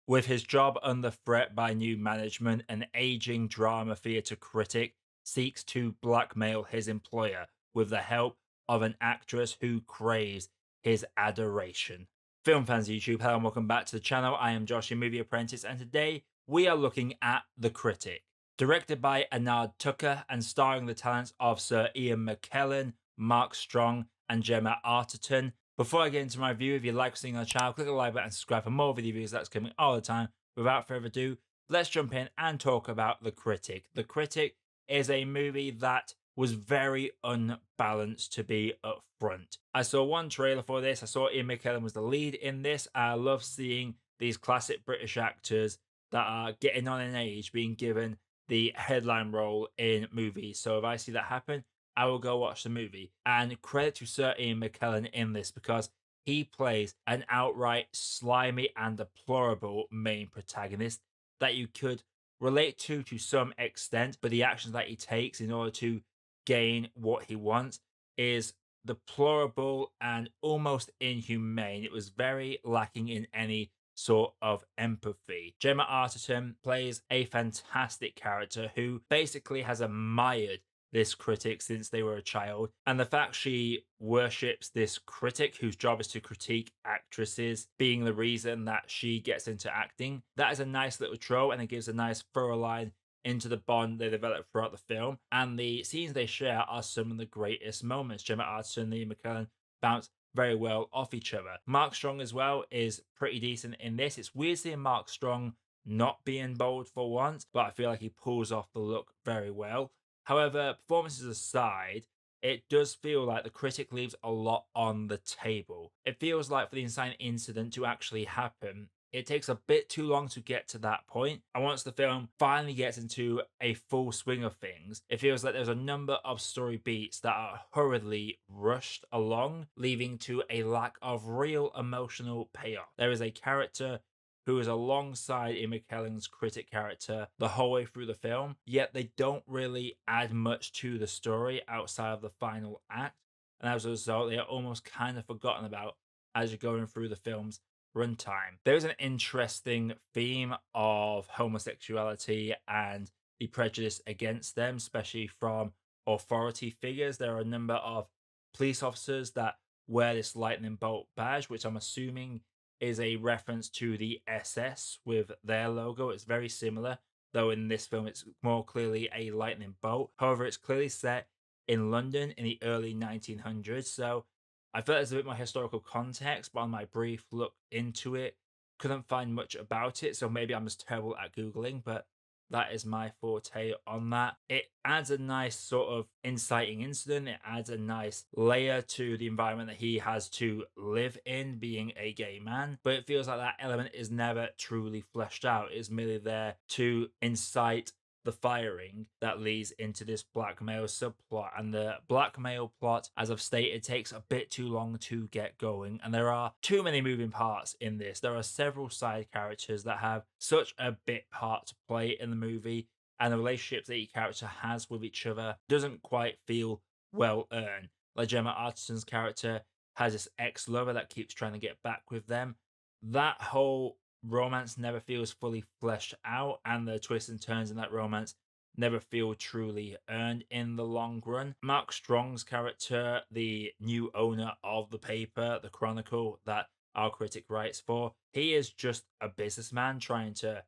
With his job under threat by new management, an aging drama theatre critic seeks to blackmail his employer with the help of an actress who craves his adoration. Film fans YouTube, hello and welcome back to the channel. I am Josh, your Movie Apprentice, and today we are looking at The Critic. Directed by Anand Tucker and starring the talents of Sir Ian McKellen, Mark Strong, and Gemma Arterton. Before I get into my review, if you like seeing on the channel, click the like button and subscribe for more video reviews that's coming all the time. Without further ado, let's jump in and talk about The Critic. The Critic is a movie that was very unbalanced, to be upfront. I saw one trailer for this. I saw Ian McKellen was the lead in this. I love seeing these classic British actors that are getting on in age being given the headline role in movies. So if I see that happen, I will go watch the movie. And credit to Sir Ian McKellen in this because he plays an outright slimy and deplorable main protagonist that you could relate to some extent, but the actions that he takes in order to gain what he wants is deplorable and almost inhumane. It was very lacking in any sort of empathy. Gemma Arterton plays a fantastic character who basically has admired this critic since they were a child. And the fact she worships this critic whose job is to critique actresses being the reason that she gets into acting, that is a nice little trope and it gives a nice thorough line into the bond they develop throughout the film. And the scenes they share are some of the greatest moments. Gemma Arterton and Ian McKellen bounce very well off each other. Mark Strong as well is pretty decent in this. It's weird seeing Mark Strong not being bold for once, but I feel like he pulls off the look very well. However, performances aside, it does feel like the critic leaves a lot on the table. It feels like for the insane incident to actually happen, it takes a bit too long to get to that point. And once the film finally gets into a full swing of things, it feels like there's a number of story beats that are hurriedly rushed along, leading to a lack of real emotional payoff. There is a character who is alongside Ian McKellen's critic character the whole way through the film, yet they don't really add much to the story outside of the final act. And as a result, they are almost kind of forgotten about as you're going through the film's runtime. There's an interesting theme of homosexuality and the prejudice against them, especially from authority figures. There are a number of police officers that wear this lightning bolt badge, which I'm assuming is a reference to the SS with their logo. It's very similar, though in this film it's more clearly a lightning bolt. However, it's clearly set in London in the early 1900s, so I felt there's a bit more historical context, but on my brief look into it, couldn't find much about it, so maybe I'm just terrible at Googling, but that is my forte on that. It adds a nice sort of inciting incident. It adds a nice layer to the environment that he has to live in, being a gay man. But it feels like that element is never truly fleshed out. It's merely there to incite the firing that leads into this blackmail subplot. And the blackmail plot, as I've stated, takes a bit too long to get going. And there are too many moving parts in this. There are several side characters that have such a big part to play in the movie. And the relationships that each character has with each other doesn't quite feel well earned. Like Gemma Arterton's character has this ex-lover that keeps trying to get back with them. That whole romance never feels fully fleshed out, and the twists and turns in that romance never feel truly earned in the long run. Mark Strong's character, the new owner of the paper, the Chronicle, that our critic writes for, he is just a businessman trying to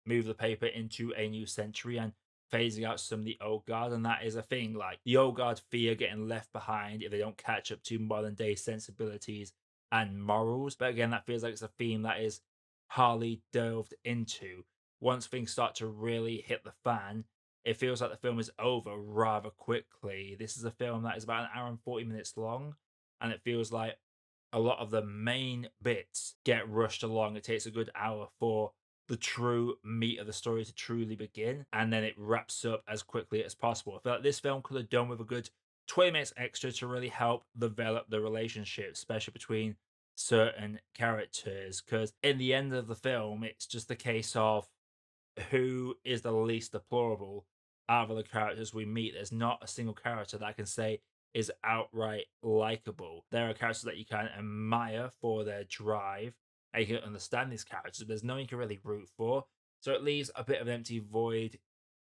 move the paper into a new century and phasing out some of the old guard. And that is a thing. Like the old guard fear getting left behind if they don't catch up to modern day sensibilities and morals. But again, that feels like it's a theme that is hardly delved into. Once things start to really hit the fan, it feels like the film is over rather quickly. This is a film that is about an hour and 40 minutes long, and it feels like a lot of the main bits get rushed along. It takes a good hour for the true meat of the story to truly begin, and then it wraps up as quickly as possible. I feel like this film could have done with a good 20 minutes extra to really help develop the relationship, especially between certain characters. Because in the end of the film, it's just a case of who is the least deplorable out of the characters we meet. There's not a single character that I can say is outright likable. There are characters that you can admire for their drive, and you can understand these characters. There's no one you can really root for. So it leaves a bit of an empty void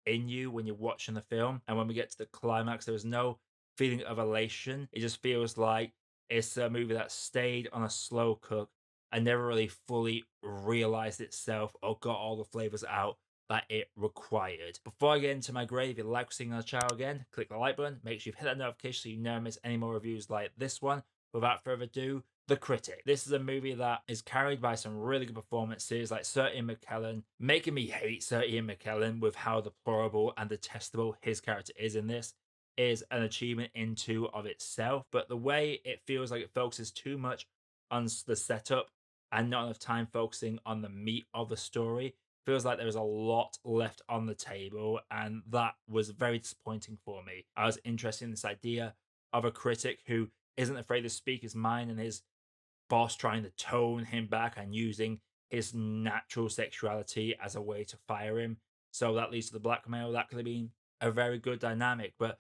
in you when you're watching the film. And when we get to the climax, there is no feeling of elation. It just feels like it's a movie that stayed on a slow cook and never really fully realized itself or got all the flavors out that it required. Before I get into my grade, if you like seeing on the channel again, click the like button. Make sure you hit that notification so you never miss any more reviews like this one. Without further ado, The Critic. This is a movie that is carried by some really good performances like Sir Ian McKellen, making me hate Sir Ian McKellen with how deplorable and detestable his character is in this is an achievement into of itself. But the way it feels like it focuses too much on the setup and not enough time focusing on the meat of the story feels like there is a lot left on the table, and that was very disappointing for me. I was interested in this idea of a critic who isn't afraid to speak his mind, and his boss trying to tone him back and using his natural sexuality as a way to fire him. So that leads to the blackmail. That could have been a very good dynamic, but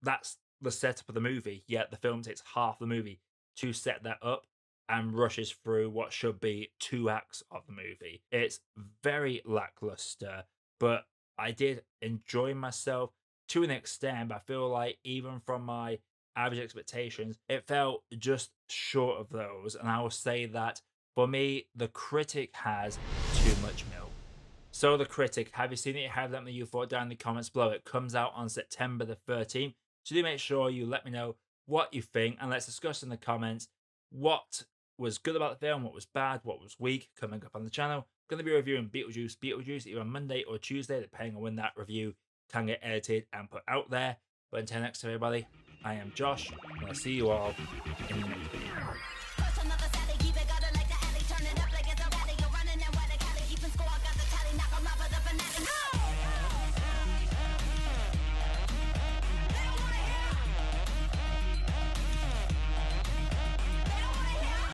that's the setup of the movie. Yet the film takes half the movie to set that up and rushes through what should be 2 acts of the movie. It's very lackluster, but I did enjoy myself to an extent. But I feel like even from my average expectations, it fell just short of those. And I will say that for me, The Critic has too much milk. So, The Critic, have you seen it? Have let me know your thought down in the comments below. It comes out on September the 13th. So, do make sure you let me know what you think, and let's discuss in the comments what was good about the film, what was bad, what was weak. Coming up on the channel, going to be reviewing Beetlejuice either on Monday or Tuesday, depending on when that review can get edited and put out there. But until next time, everybody, I am Josh, and I'll see you all in the next video.